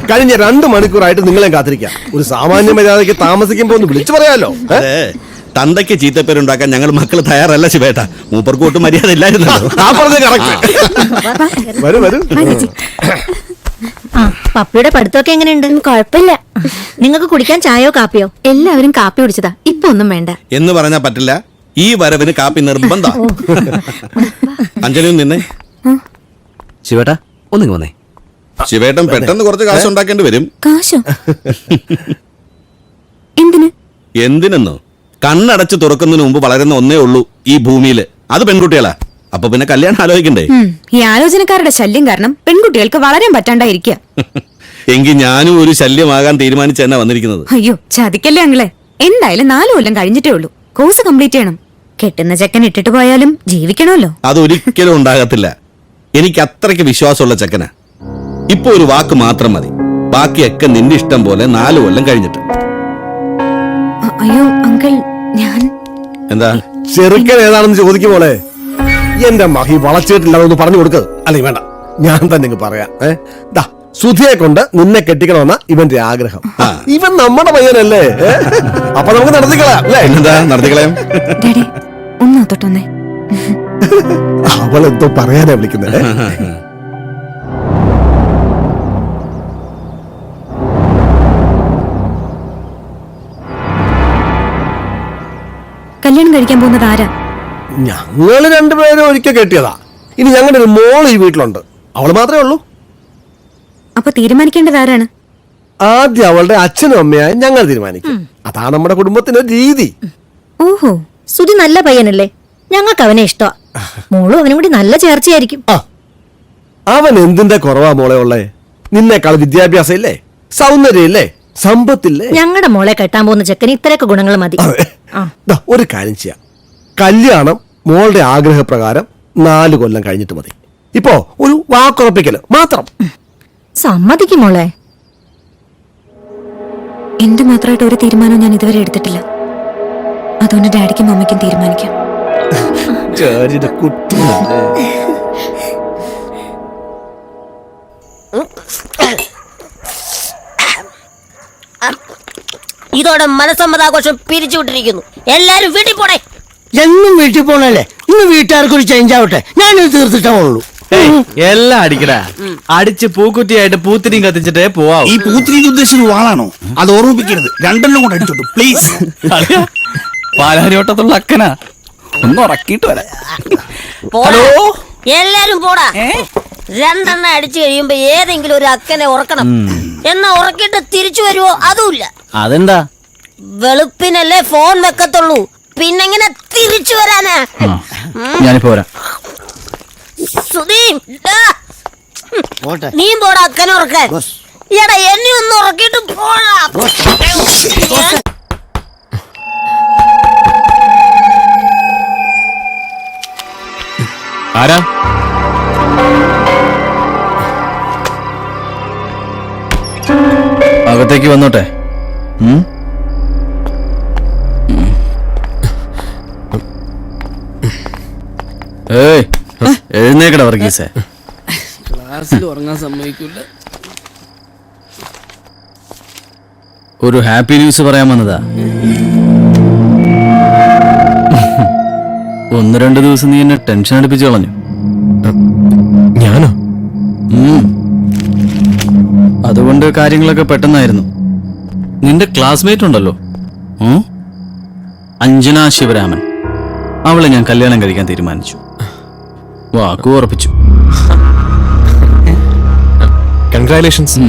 കഴിഞ്ഞ 2 മണിക്കൂറായിട്ട് നിങ്ങളെ കാത്തിരിക്കാം. ഒരു സാമാന്യ മര്യാദയ്ക്ക് താമസിക്കുമ്പോ ഒന്ന് വിളിച്ചു പറയാലോ. തന്തയ്ക്ക് ചീത്തപ്പേരുണ്ടാക്കാൻ ഞങ്ങൾ മക്കൾ തയ്യാറല്ല ശിവേട്ട. മൂപ്പർക്ക് ഒട്ടും മര്യാദ ഇല്ലായിരുന്നല്ലോ. വരൂ വരൂ. പപ്പിയുടെ പഠിത്തമൊക്കെ എങ്ങനെയുണ്ട്? കുഴപ്പമില്ല. നിങ്ങൾക്ക് കുടിക്കാൻ ചായയോ കാപ്പിയോ? എല്ലാവരും കാപ്പി കുടിച്ചതാ, ഇപ്പൊ ഒന്നും വേണ്ട എന്ന് പറഞ്ഞാ പറ്റില്ല. ഈ വരവിന് കാപ്പി നിർബന്ധ. അഞ്ജലിയും നിന്നെ. ശിവേട്ടാ ഒന്നിങ്ങ് വന്നേ. ശിവേട്ടൻ പെട്ടെന്ന് കുറച്ച് കാശ് ഉണ്ടാക്കേണ്ടി വരും. കാശോ? എന്തിന്? എന്തിനെന്നോ, കണ്ണടച്ച് തുറക്കുന്നതിന് മുമ്പ് വളരുന്ന ഒന്നേ ഉള്ളൂ ഈ ഭൂമിയില്, അത് പെൺകുട്ടികളാ. അപ്പൊ പിന്നെ കല്യാണം ആലോചിക്കണ്ടേ? ഈ ആലോചനക്കാരുടെ ശല്യം കാരണം പെൺകുട്ടികൾക്ക് വളരാൻ പറ്റാണ്ടായിരിക്കുക. എങ്കിൽ ഞാനും ഒരു ശല്യമാകാൻ തീരുമാനിച്ച് തന്നെ വന്നിരിക്കുന്നത്. അയ്യോ ചതിക്കല്ലേ അങ്ങളെ. എന്തായാലും 4 കൊല്ലം കഴിഞ്ഞിട്ടേ ഉള്ളൂ. കോഴ്സ് കംപ്ലീറ്റ് ചെയ്യണം. കെട്ടുന്ന ചെക്കൻ ഇട്ടിട്ട് പോയാലും ജീവിക്കണമല്ലോ. അതൊരിക്കലും ഉണ്ടാകത്തില്ല. എനിക്ക് അത്രയ്ക്ക് വിശ്വാസമുള്ള ചെക്കനാ. ഇപ്പൊ ഒരു വാക്ക് മാത്രം മതി, ബാക്കിയൊക്കെ നിന്റെ ഇഷ്ടം പോലെ 4 കൊല്ലം കഴിഞ്ഞിട്ട്. അയ്യോ അങ്കിൾ, ഞാൻ എന്താ ചെറുക്കൻ ഏതാണെന്ന് ചോദിക്കുമ്പോളെ എന്റെ മഹി വളച്ചിട്ടില്ലാതൊന്ന് പറഞ്ഞു കൊടുക്ക. അല്ലെങ്കിൽ വേണ്ട, ഞാൻ തന്നെ പറയാം. സുധിയെ കൊണ്ട് നിന്നെ കെട്ടിക്കണമെന്ന ഇവന്റെ ആഗ്രഹം. ഇവൻ നമ്മുടെ പയ്യനല്ലേ? അപ്പൊ നമുക്ക് നടത്തിക്കളയാം അല്ലേ? എന്താ നടത്തിക്കളയാം? ഡാഡി ഒന്ന് തൊട്ടൊന്നേ. അവളെന്തോ പറയാനാ വിളിക്കുന്നത്. കല്യാണം കഴിക്കാൻ പോകുന്നത് ആരാ? ഞങ്ങള് 2 പേരും ഒരിക്കൽ കെട്ടിയതാ. ഇനി ഞങ്ങളുടെ ഒരു മോൾ ഈ വീട്ടിലുണ്ട്. അവള് മാത്രമേ ഉള്ളൂ. അപ്പൊ തീരുമാനിക്കേണ്ടത് ആരാണ്? ആദ്യം അവളുടെ അച്ഛനും അമ്മയായി ഞങ്ങൾ തീരുമാനിക്കും. അതാണ് നമ്മുടെ കുടുംബത്തിന്റെ രീതി. ഓഹോ, സുധി നല്ല പയ്യനല്ലേ, ഞങ്ങൾക്ക് അവനെ ഇഷ്ടമാ. മോളും അവനും കൂടി നല്ല ചേർച്ചയായിരിക്കും. അവൻ എന്തിന്റെ കുറവാ മോളെ ഉള്ളേ? നിന്നേക്കാൾ വിദ്യാഭ്യാസം ഇല്ലേ, സൗന്ദര്യം ഇല്ലേ, സമ്പത്തില്ലേ? ഞങ്ങളുടെ മോളെ കെട്ടാൻ പോകുന്ന ചെക്കന് ഇത്രയൊക്കെ ഗുണങ്ങൾ മതി. ഒരു കാര്യം ചെയ്യാം, കല്യാണം മോളുടെ ആഗ്രഹപ്രകാരം 4 കൊല്ലം കഴിഞ്ഞിട്ട് മതി. ഇപ്പോ ഒരു വാക്കുറപ്പിക്കല് മാത്രം. സമ്മതിക്കും മോളെ. എന്റെ മാത്രമായിട്ട് ഒരു തീരുമാനവും ഞാൻ ഇതുവരെ എടുത്തിട്ടില്ല. അതുകൊണ്ട് ഡാഡിക്കും മമ്മിക്കും തീരുമാനിക്കാം. ഇതോടെ മനസ്സമ്മതാഘോഷം പിരിച്ചുവിട്ടിരിക്കുന്നു. എല്ലാരും വീട്ടിൽ പോണേ. എന്നും വീട്ടിൽ പോണല്ലേ? ഇന്ന് വീട്ടുകാർക്ക് ഒരു ചേഞ്ച് ആവട്ടെ. ഞാനിത് തീർത്തിട്ടേ ഉള്ളൂ. എല്ലാം അടിക്കടാ. അടിച്ച് പൂക്കുറ്റിയായിട്ട് പൂത്തിരിയും കത്തിച്ചിട്ടേ പോവാ. ഈ പൂത്തിരി ഉദ്ദേശിച്ചത് വാളാണോ? അത് ഓർമ്മിപ്പിക്കരുത്. 2 കൂടെ അടിച്ചോട്ടു പ്ലീസ്. പാലാരിവട്ടത്തുള്ള അക്കനാ, ഒന്ന് ഉറക്കിയിട്ട് വരാം. ഹലോ, എല്ലാരും പോടാ. 2 അടിച്ചു കഴിയുമ്പോ ഏതെങ്കിലും ഒരു അക്കനെ ഉറക്കണം. എന്നാ ഉറക്കിട്ട് തിരിച്ചു വരുവോ? അതുമില്ല. അതെന്താ? വെളുപ്പിനല്ലേ ഫോൺ വെക്കത്തുള്ളൂ, പിന്നെങ്ങനെ തിരിച്ചു വരാനാ? ഞാനിപ്പോ വരാം. നീ പോടാ അക്കനെ ഉറക്കാൻ. എടാ എന്നെ ഒന്ന് ഉറക്കിട്ട് പോടാ. ആരാ? അകത്തേക്ക് വന്നോട്ടെ. ഏയ് എഴുന്നേക്കട വർഗീസേ. ക്ലാസ്സിൽ ഉറങ്ങാൻ സമ്മതിക്കില്ല. ഒരു ഹാപ്പി ന്യൂസ് പറയാൻ വന്നതാ. 1-2 ദിവസം നീ എന്നെ ടെൻഷൻ അടുപ്പിച്ച് കളഞ്ഞു. ഞാനോ? അതുകൊണ്ട് കാര്യങ്ങളൊക്കെ പെട്ടെന്നായിരുന്നു. നിന്റെ ക്ലാസ്മേറ്റ് ഉണ്ടല്ലോ, അഞ്ജന ശിവരാമൻ, അവളെ ഞാൻ കല്യാണം കഴിക്കാൻ തീരുമാനിച്ചു. വാക്കു ഉറപ്പിച്ചു. കൺഗ്രാറ്റുലേഷൻസ്.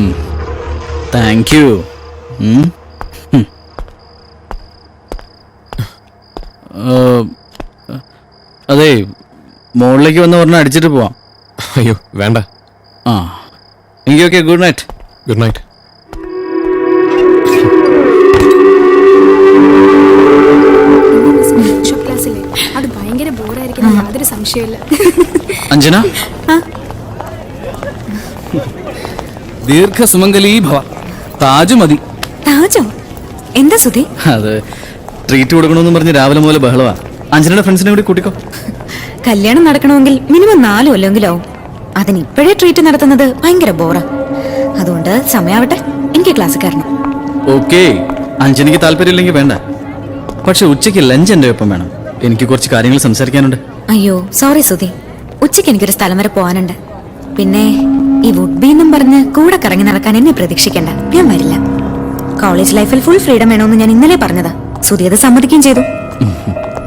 Thank you. അതെ, മോളിലേക്ക് വന്ന് പറഞ്ഞാൽ അടിച്ചിട്ട് പോവാം. അയ്യോ വേണ്ട. എങ്കിൽ okay, good night. Good night. അത് ഭയങ്കര ബോറായിരിക്കും, യാതൊരു സംശയമില്ല. അഞ്ജന, ദീർഘസുമംഗലീ ഭവ. താജ് മതി. താജോ? എന്താ സുധി? അത് ട്രീറ്റ് കൊടുക്കണമെന്ന് പറഞ്ഞ് രാവിലെ മുതൽ ബഹളവാ. അഞ്ജനയുടെ ഫ്രണ്ട്സിനെ കൂടി കൂട്ടിക്കോ. കല്യാണം നടക്കണമെങ്കിൽ മിനിമം 4 കൊല്ലെങ്കിലും ആവും. അതിനിപ്പോഴേ ട്രീറ്റ് നടത്തുന്നത് ഭയങ്കര ബോറാ. അതുകൊണ്ട് സമയാവട്ടെ, എനിക്ക് ക്ലാസ് കയറണം. ഓക്കെ, അഞ്ജനിക്ക് താല്പര്യമില്ലെങ്കിൽ വേണ്ട. പക്ഷെ ഉച്ചയ്ക്ക് ലഞ്ച് എന്റെ ഒപ്പം വേണം. എനിക്ക് കുറച്ച് കാര്യങ്ങൾ സംസാരിക്കാനുണ്ട്. അയ്യോ സോറി സുധി, ഉച്ചയ്ക്ക് എനിക്കൊരു സ്ഥലം വരെ പോകാനുണ്ട്. പിന്നെ ഈ വുഡ് ബി എന്നും പറഞ്ഞ് കൂടെ കറങ്ങി നടക്കാൻ എന്നെ പ്രതീക്ഷിക്കണ്ട, ഞാൻ വരില്ല. കോളേജ് ലൈഫിൽ ഫുൾ ഫ്രീഡം വേണമെന്ന് ഞാൻ ഇന്നലെ പറഞ്ഞതാ. സുധി അത് സമ്മതിക്കുകയും ചെയ്തു.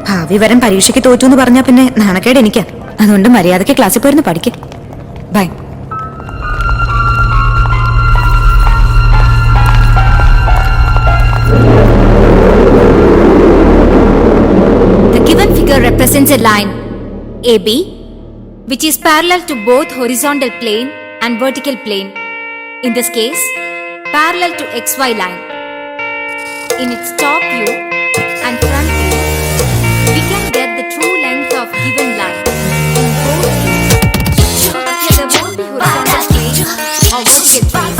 ഭാവി വരൻ പരീക്ഷയ്ക്ക് തോറ്റു എന്ന് പറഞ്ഞാ പിന്നെ നാണക്കേട് എനിക്കാ. അതുകൊണ്ട് മര്യാദയ്ക്ക് ക്ലാസ്സിൽ പോയിരുന്നു പഠിക്കും. By. The given figure represents a line AB which is parallel to both horizontal plane and vertical plane. In this case, parallel to XY line. In its top view and front view, we can get the true length of given line. In both cases, there won't be horizontal plane or vertical plane.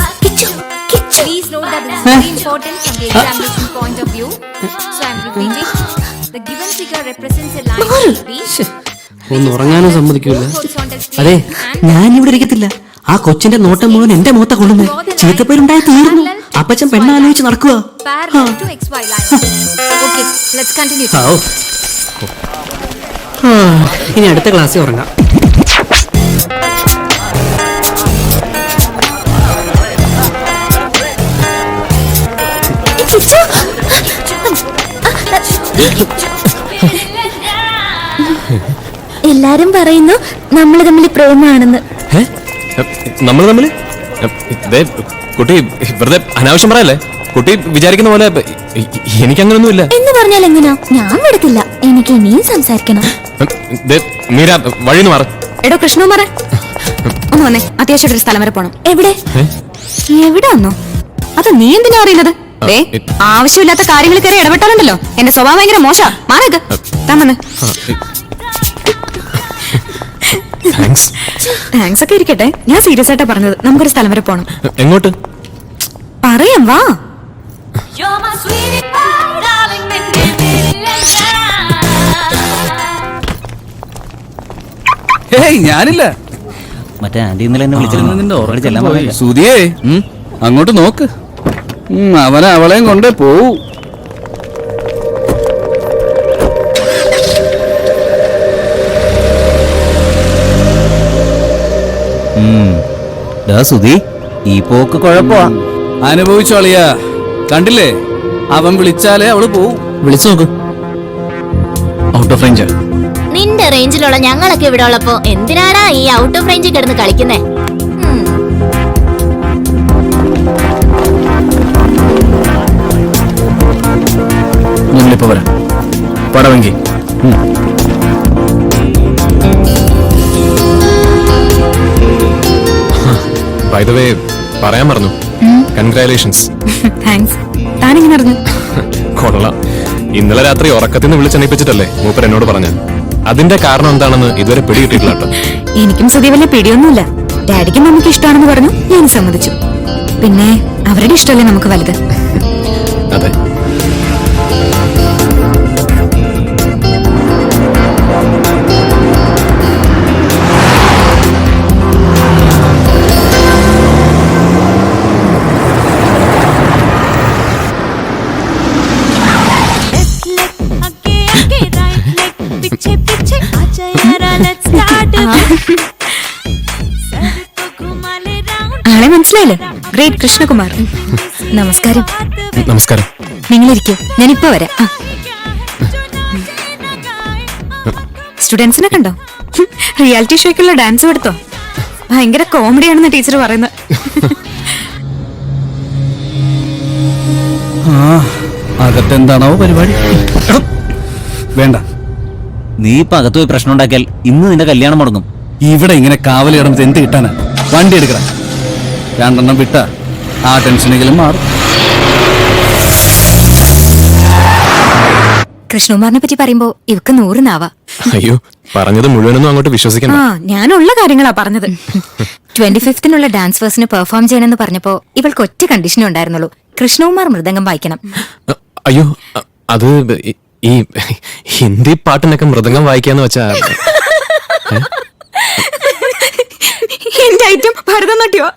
Please note that this is very important from the examination point of view. So I am repeating. The given figure represents a line AB. ഒന്ന് ഉറങ്ങാനും സമ്മതിക്കൂല. അതെ, ഞാൻ ഇവിടെ ഇരിക്കത്തില്ല. ആ കൊച്ചിന്റെ നോട്ടം മുഴുവൻ എന്റെ മുഖത്ത കൊള്ളുന്നത്. ചീത്തപ്പേരുണ്ടായി തീർന്നു. അപ്പച്ചൻ പെണ്ണാലോചിച്ച് നടക്കുക. Parallel to XY line. Okay, let's continue. ഇനി അടുത്ത ക്ലാസ്സിൽ ഉറങ്ങാം. എല്ലാരും പറയുന്നു നമ്മൾ തമ്മിൽ പ്രേമാണെന്ന്. നമ്മൾ തമ്മില് കുട്ടി വെറുതെ അനാവശ്യം പറയല്ലേ. കുട്ടി വിചാരിക്കുന്ന പോലെ എനിക്കങ്ങനൊന്നുമില്ല. എന്ന് പറഞ്ഞാൽ എങ്ങനെയാ? ഞാൻ വിടത്തില്ല, എനിക്ക് ഇനിയും സംസാരിക്കണം. മീര വഴിന്ന് മാറ. എടോ കൃഷ്ണകുമാറെ, ഒന്ന് വന്നേ, അത്യാവശ്യം ഒരു സ്ഥലം വരെ പോണം. എവിടെ? എവിടെ വന്നോ? അത് നീ എന്തിനാ അറിയുന്നത്? ആവശ്യമില്ലാത്ത കാര്യങ്ങൾ കയറി ഇടപെട്ടാലുണ്ടല്ലോ എന്റെ സ്വഭാവം ഭയങ്കര മോശാ. മാറേക്ക് താൻ താങ്ക്സ് ഒക്കെ ഇരിക്കട്ടെ, ഞാൻ സീരിയസ് ആയിട്ടാ പറഞ്ഞത്. നമുക്കൊരു സ്ഥലം വരെ പോണം. എങ്ങോട്ട് പറയാം, വാ. ഞാനില്ല. മറ്റേ ആന്റി ഇന്നലെ എന്നെ വിളിച്ചിരുന്നു. സുധിയേ, അങ്ങോട്ട് നോക്ക്. അവനെ അവളെയും കൊണ്ടേ പോവൂ. സുധി, ഈ പോക്ക് കുഴപ്പമാ. അനുഭവിച്ചോളിയാ. കണ്ടില്ലേ, അവൻ വിളിച്ചാലേ അവള് പോവും. വിളിച്ചു നോക്ക്. Out of range. നിന്റെ റേഞ്ചിലുള്ള ഞങ്ങളൊക്കെ ഇവിടെ ഉള്ളപ്പോ എന്തിനാടാ ഈ ഔട്ട് ഓഫ് റേഞ്ചിൽ കിടന്ന് കളിക്കുന്നേ? ഞങ്ങളിപ്പോ വരാം. പടവെങ്കി ബൈ ദ വേ പറയാൻ മറന്നു. കൺഗ്രാലേഷൻസ്. താങ്ക്സ്. താനിങ്ങനെ അറിഞ്ഞു? കൊള്ളാം. ഇന്നലെ രാത്രി ഉറക്കത്തിൽ നിന്ന് വിളിച്ചെണീപ്പിച്ചിട്ടല്ലേ മൂപ്പർ എന്നോട് പറഞ്ഞ. അതിന്റെ കാരണം എന്താണെന്ന് ഇതുവരെ പിടികിട്ടിട്ടില്ല കേട്ടോ. എനിക്കും സുധി വലിയ പിടിയൊന്നുമില്ല. ഡാഡിക്കും മമ്മിക്ക് ഇഷ്ടമാണെന്ന് പറഞ്ഞു, ഞാൻ സമ്മതിച്ചു. പിന്നെ അവരുടെ ഇഷ്ടമല്ലേ നമുക്ക് വലുത്. അതെ. ആളെ മനസ്സിലായില്ലേ? ഗ്രേറ്റ് കൃഷ്ണകുമാർ. നമസ്കാരം. നമസ്കാരം. നിങ്ങളിരിക്കൂ, ഞാനിപ്പോ വരാം. സ്റ്റുഡൻസിനെ കണ്ടോ? റിയാലിറ്റി ഷോയ്ക്കുള്ള ഡാൻസ് കൊടുത്തോ? ഭയങ്കര കോമഡിയാണെന്ന് ടീച്ചർ പറയുന്നത്. അകത്തെന്താണോ പരിപാടി? വേണ്ട, നീ ഇപ്പൊ അകത്ത് പോയി പ്രശ്നം ഉണ്ടാക്കിയാൽ ഇന്ന് നിന്റെ കല്യാണം മുടങ്ങും. ഇവിടെ ഇങ്ങനെ കാവലി കിടന്നിട്ട് എന്ത് കിട്ടാനാ? വണ്ടി എടുക്കണം. രണ്ടെണ്ണം വിട്ട ആ ടെൻഷനെങ്കിലും മാറും. കൃഷ്ണകുമാറിനെ പറ്റി പറയുമ്പോ ഇവക്ക് 100 നാവാ. അയ്യോ, പറഞ്ഞത് മുഴുവനൊന്നും അങ്ങോട്ട് വിശ്വസിക്കണ്ട. ഞാനുള്ള കാര്യങ്ങളാ പറഞ്ഞത്. 25നുള്ള ഡാൻസ് ഫേഴ്സിന് പെർഫോം ചെയ്യണമെന്ന് പറഞ്ഞപ്പോ ഇവൾക്ക് ഒറ്റ കണ്ടീഷനേ ഉണ്ടായിരുന്നുള്ളൂ, കൃഷ്ണകുമാർ മൃദംഗം വായിക്കണം. അയ്യോ, അത് ഈ ഹിന്ദി പാട്ടിനൊക്കെ മൃദംഗം വായിക്കാന്ന് വെച്ചാ എന്റെ ഐറ്റം ഭരതനാട്യമാ.